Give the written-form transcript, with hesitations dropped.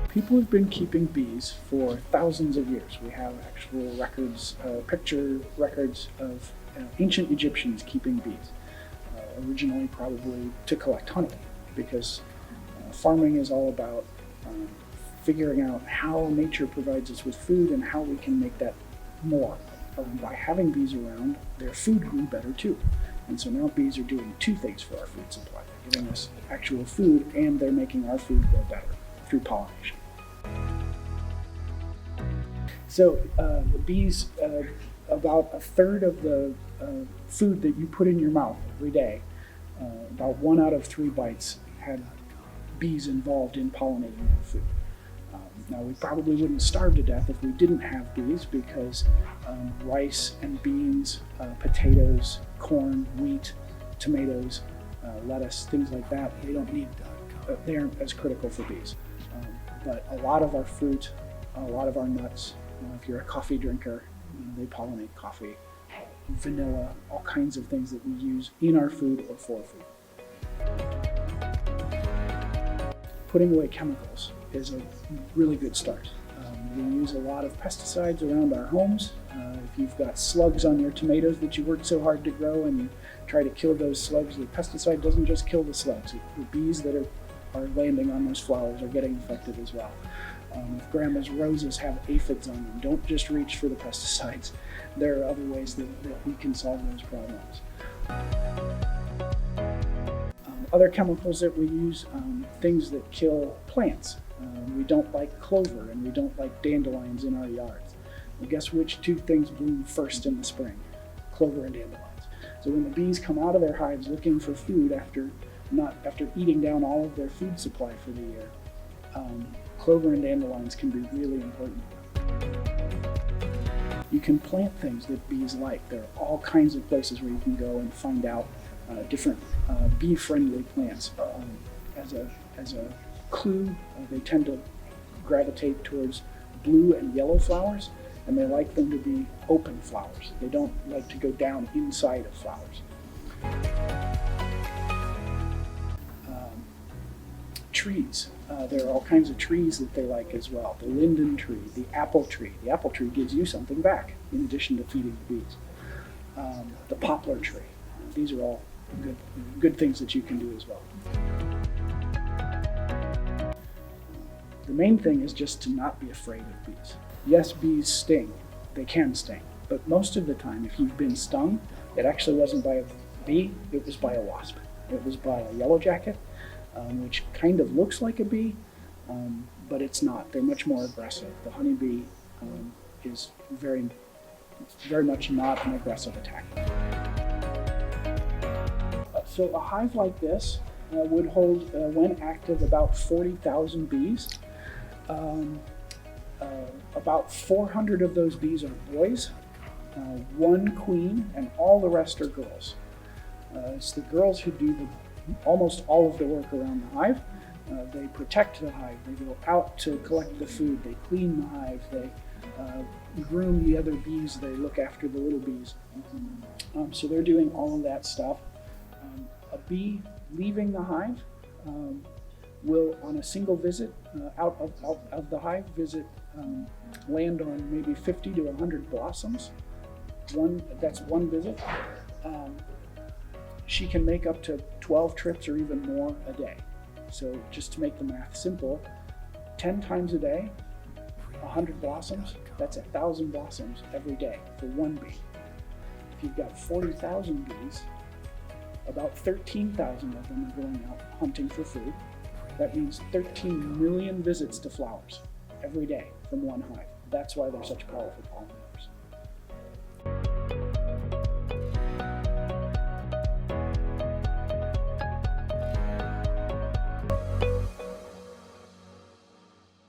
People have been keeping bees for thousands of years. We have actual records, picture records of ancient Egyptians keeping bees, originally probably to collect honey, because farming is all about figuring out how nature provides us with food and how we can make that more. By having bees around, their food grew better too. And so now bees are doing two things for our food supply. They're giving us actual food, and they're making our food grow better through pollination. So the bees, about a third of the food that you put in your mouth every day, about 1 out of 3 bites had bees involved in pollinating your food. Now, we probably wouldn't starve to death if we didn't have bees, because rice and beans, potatoes, corn, wheat, tomatoes, lettuce, things like that, they aren't as critical for bees. But a lot of our fruit, a lot of our nuts, if you're a coffee drinker, they pollinate coffee, vanilla, all kinds of things that we use in our food or for food. Putting away chemicals is a really good start. We use a lot of pesticides around our homes. If you've got slugs on your tomatoes that you worked so hard to grow and you try to kill those slugs, the pesticide doesn't just kill the slugs. The bees that are landing on those flowers are getting infected as well. If grandma's roses have aphids on them, don't just reach for the pesticides. There are other ways that we can solve those problems. Other chemicals that we use, things that kill plants. We don't like clover and we don't like dandelions in our yards. Well, guess which two things bloom first in the spring? Clover and dandelions. So when the bees come out of their hives looking for food after eating down all of their food supply for the year, clover and dandelions can be really important. You can plant things that bees like. There are all kinds of places where you can go and find out different bee-friendly plants. As a clue, they tend to gravitate towards blue and yellow flowers, and they like them to be open flowers. They don't like to go down inside of flowers. Trees. There are all kinds of trees that they like as well. The linden tree, the apple tree. The apple tree gives you something back in addition to feeding the bees. The poplar tree. These are all good things that you can do as well. The main thing is just to not be afraid of bees. Yes, bees sting. They can sting. But most of the time, if you've been stung, it actually wasn't by a bee, it was by a wasp. It was by a yellow jacket, which kind of looks like a bee, but it's not. They're much more aggressive. The honeybee is very much not an aggressive attacker. So a hive like this would hold, when active, about 40,000 bees. About 400 of those bees are boys, 1 queen, and all the rest are girls. It's the girls who do almost all of the work around the hive. They protect the hive, they go out to collect the food, they clean the hive, they groom the other bees, they look after the little bees. So they're doing all of that stuff. A bee leaving the hive will, on a single visit out of the hive, land on maybe 50 to 100 blossoms. That's one visit. She can make up to 12 trips or even more a day. So just to make the math simple, 10 times a day, 100 blossoms, that's 1,000 blossoms every day for one bee. If you've got 40,000 bees, about 13,000 of them are going out hunting for food. That means 13 million visits to flowers every day from one hive. That's why they're such powerful pollinators.